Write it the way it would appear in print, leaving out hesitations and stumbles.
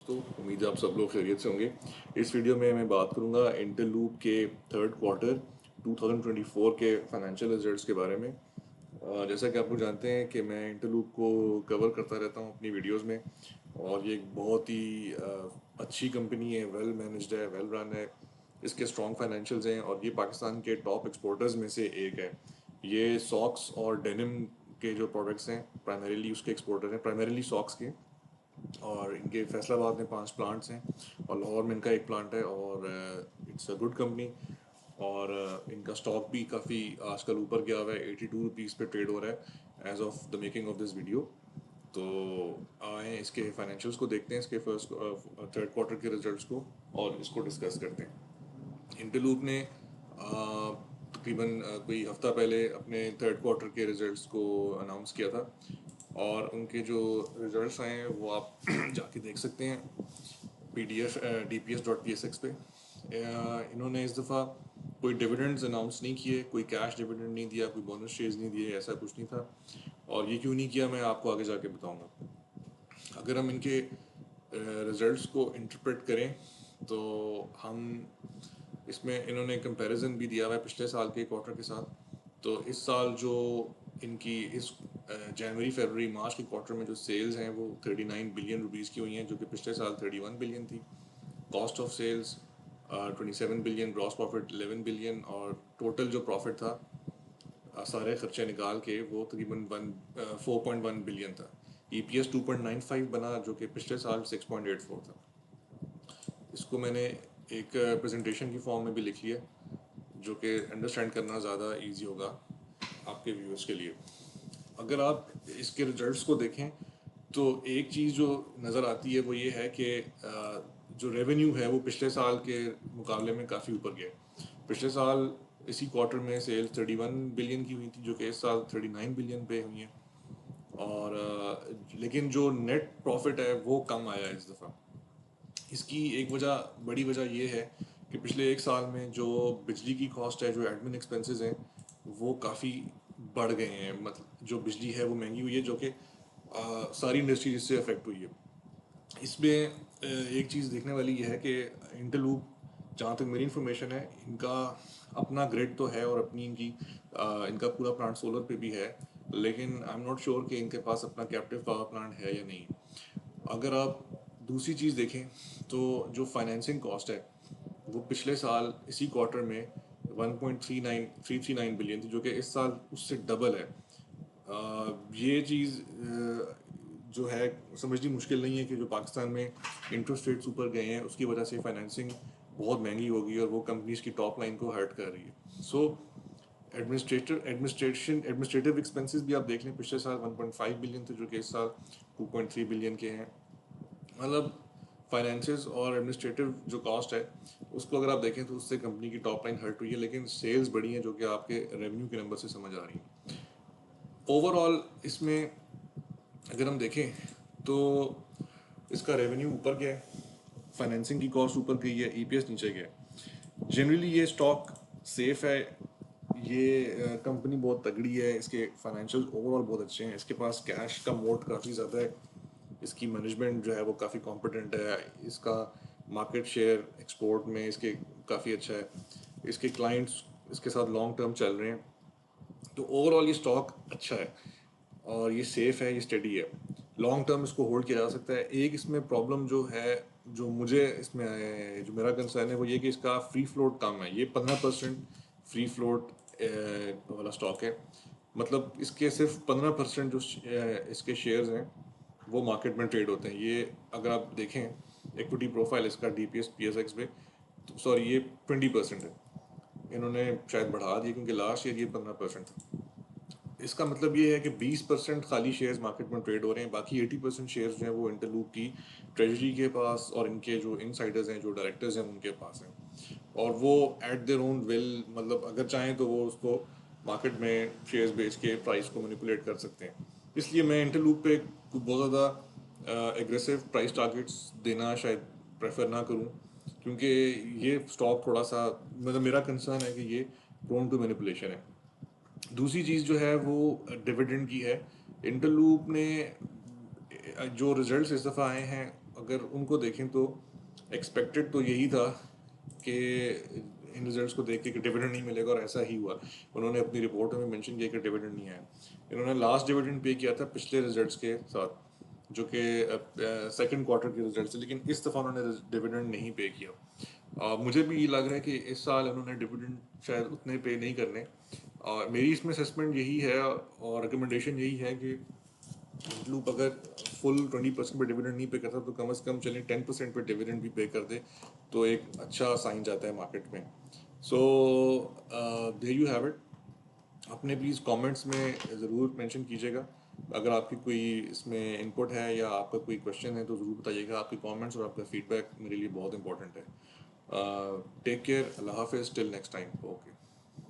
तो उम्मीद है आप सब लोग खैरियत से होंगे। इस वीडियो में मैं बात करूंगा इंटरलूप के थर्ड क्वार्टर 2024 के फाइनेंशियल रिजल्ट्स के बारे में। जैसा कि आप लोग जानते हैं कि मैं इंटरलूप को कवर करता रहता हूं अपनी वीडियोस में, और ये एक बहुत ही अच्छी कंपनी है, वेल मैनेज्ड है, वेल रन है। इसके स्ट्रॉन्ग फाइनेंशियल्स हैं और ये पाकिस्तान के टॉप एक्सपोर्टर्स में से एक है। ये सॉक्स और डेनिम के जो प्रोडक्ट्स हैं प्राइमरीली उसके एक्सपोर्टर हैं, प्राइमरीली सॉक्स के। और इनके फैसलाबाद में 5 प्लांट्स हैं और लाहौर में इनका एक प्लांट है, और इट्स अ गुड कंपनी। और इनका स्टॉक भी काफ़ी आजकल ऊपर गया हुआ है, 82 रुपीज़ पे ट्रेड हो रहा है as of the making of this video. तो आए इसके फाइनेंशियल्स को देखते हैं, इसके फर्स्ट थर्ड क्वार्टर के रिजल्ट्स को, और इसको डिस्कस करते हैं। इंटरलूप ने तकरीबन कोई हफ्ता पहले अपने थर्ड क्वार्टर के रिजल्ट्स को अनाउंस किया था, और उनके जो रिजल्ट्स आए हैं वो आप जाके देख सकते हैं PDF DPS.psx पे। इन्होंने इस दफ़ा कोई डिविडेंड्स अनाउंस नहीं किए, कोई कैश डिविडेंड नहीं दिया, कोई बोनस शेयर्स नहीं दिए, ऐसा कुछ नहीं था। और ये क्यों नहीं किया मैं आपको आगे जाके बताऊंगा। अगर हम इनके रिजल्ट्स को इंटरप्रेट करें तो हम इसमें इन्होंने कंपैरिजन भी दिया हुआ है पिछले साल के क्वार्टर के साथ। तो इस साल जो इनकी इस जनवरी फरवरी मार्च के क्वार्टर में जो सेल्स हैं वो 39 बिलियन रुपीज़ की हुई हैं, जो कि पिछले साल 31 बिलियन थी। Cost of sales 27 billion, gross profit 11 billion, और टोटल जो प्रॉफिट था सारे खर्चे निकाल के वो तकरीबन 4.1 बिलियन था। EPS 2.95 बना, जो कि पिछले साल 6.84 था। इसको मैंने एक प्रेजेंटेशन की फॉर्म में भी लिख लिया, जो कि अंडरस्टैंड करना ज़्यादा इजी होगा आपके व्यूअर्स के लिए। अगर आप इसके रिजल्ट्स को देखें तो एक चीज़ जो नज़र आती है वो ये है कि जो रेवेन्यू है वो पिछले साल के मुकाबले में काफ़ी ऊपर गया। पिछले साल इसी क्वार्टर में सेल्स 31 बिलियन की हुई थी, जो कि इस साल 39 बिलियन पे हुई हैं। और लेकिन जो नेट प्रॉफिट है वो कम आया इस दफ़ा। इसकी एक वजह, बड़ी वजह ये है कि पिछले एक साल में जो बिजली की कॉस्ट है, जो एडमिन एक्सपेंसेस हैं, वो काफ़ी बढ़ गए हैं। मतलब जो बिजली है वो महंगी हुई है, जो कि सारी इंडस्ट्री जिससे अफेक्ट हुई है। इसमें एक चीज़ देखने वाली ये है कि इंटरलूप, जहाँ तक मेरी इन्फॉर्मेशन है, इनका अपना ग्रिड तो है और अपनी इनका पूरा प्लांट सोलर पे भी है, लेकिन आई एम नॉट श्योर कि इनके पास अपना कैप्टिव पावर प्लांट है या नहीं। अगर आप दूसरी चीज़ देखें तो जो फाइनेंसिंग कॉस्ट है वो पिछले साल इसी क्वार्टर में 1.39 बिलियन थी, जो कि इस साल उससे डबल है। ये चीज़ जो है समझनी मुश्किल नहीं है कि जो पाकिस्तान में इंटरेस्ट रेट्स ऊपर गए हैं उसकी वजह से फाइनेंसिंग बहुत महंगी होगी और वो कंपनीज की टॉप लाइन को हर्ट कर रही है। सो एडमिनिस्ट्रेटिव एक्सपेंसेस भी आप देख लें, पिछले साल 1.5 बिलियन थे, जो कि इस साल 2.3 बिलियन के हैं। मतलब फाइनेंसेस और एडमिनिस्ट्रेटिव जो कॉस्ट है उसको अगर आप देखें तो उससे कंपनी की टॉप लाइन हर्ट हुई है, लेकिन सेल्स बढ़ी हैं, जो कि आपके रेवेन्यू के नंबर से समझ आ रही है। ओवरऑल इसमें अगर हम देखें तो इसका रेवेन्यू ऊपर गया है, फाइनेंसिंग की कॉस्ट ऊपर गई है, EPS नीचे गया है। जनरली ये स्टॉक सेफ है, ये कंपनी बहुत तगड़ी है, इसके फाइनेंशियल ओवरऑल बहुत अच्छे हैं, इसके पास कैश का मोड काफ़ी ज़्यादा है, इसकी मैनेजमेंट जो है वो काफ़ी कॉम्पिटेंट है, इसका मार्केट शेयर एक्सपोर्ट में इसके काफ़ी अच्छा है, इसके क्लाइंट्स इसके साथ लॉन्ग टर्म चल रहे हैं। तो ओवरऑल ये स्टॉक अच्छा है और ये सेफ है, ये स्टेडी है, लॉन्ग टर्म इसको होल्ड किया जा सकता है। एक इसमें प्रॉब्लम जो है, जो मुझे इसमें जो मेरा कंसर्न है वो ये कि इसका फ्री फ्लोट कम है। ये 15% फ्री फ्लोट वाला स्टॉक है। मतलब इसके सिर्फ 15% जो इसके शेयर्स हैं वो मार्केट में ट्रेड होते हैं। ये अगर आप देखें इक्विटी प्रोफाइल इसका DPS PSX पे, तो सॉरी ये 20% है। इन्होंने शायद बढ़ा दिया क्योंकि लास्ट ईयर ये 15% था। इसका मतलब ये है कि 20% खाली शेयर्स मार्केट में ट्रेड हो रहे हैं, बाकी 80% शेयर्स जो हैं वो इंटरलूप की ट्रेजरी के पास और इनके जो इनसाइडर्स हैं, जो डायरेक्टर्स हैं, उनके पास हैं। और वो एट देयर ओन विल, मतलब अगर चाहें तो वो उसको मार्केट में शेयर्स बेच के प्राइस को मैनिपुलेट कर सकते हैं। इसलिए मैं इंटरलूप पे बहुत ज़्यादा एग्रेसिव प्राइस टारगेट्स देना शायद प्रेफर ना करूं, क्योंकि ये स्टॉक थोड़ा सा, मतलब मेरा कंसर्न है कि ये प्रोन टू मैनिपुलेशन है। दूसरी चीज़ जो है वो डिविडेंड की है। इंटरलूप ने जो रिजल्ट्स इस दफ़ा आए हैं, अगर उनको देखें तो एक्सपेक्टेड तो यही था कि इन रिजल्ट्स को देख के कि डिविडेंड नहीं मिलेगा, और ऐसा ही हुआ। उन्होंने अपनी रिपोर्ट में मेंशन किया कि डिविडेंड नहीं आया। इन्होंने लास्ट डिविडेंड पे किया था पिछले रिजल्ट्स के साथ, जो कि सेकंड क्वार्टर के रिजल्ट से, लेकिन इस दफ़ा उन्होंने डिविडेंड नहीं पे किया। मुझे भी ये लग रहा है कि इस साल उन्होंने डिविडेंड शायद उतने पे नहीं करने, और मेरी इसमें असेसमेंट यही है और रिकमेंडेशन यही है कि लूप अगर फुल 20% पे डिविडेंड नहीं पे करता तो कम से कम चले 10% पे डिविडेंड भी पे कर दे, तो एक अच्छा साइन जाता है मार्केट में। So there you have it. अपने प्लीज़ कमेंट्स में ज़रूर मेंशन कीजिएगा अगर आपकी कोई इसमें इनपुट है या आपका कोई क्वेश्चन है, तो ज़रूर बताइएगा। आपके कमेंट्स और आपका फीडबैक मेरे लिए बहुत इंपॉर्टेंट है। टेक केयर, अल्लाह हाफिज़, टिल नेक्स्ट टाइम, ओके।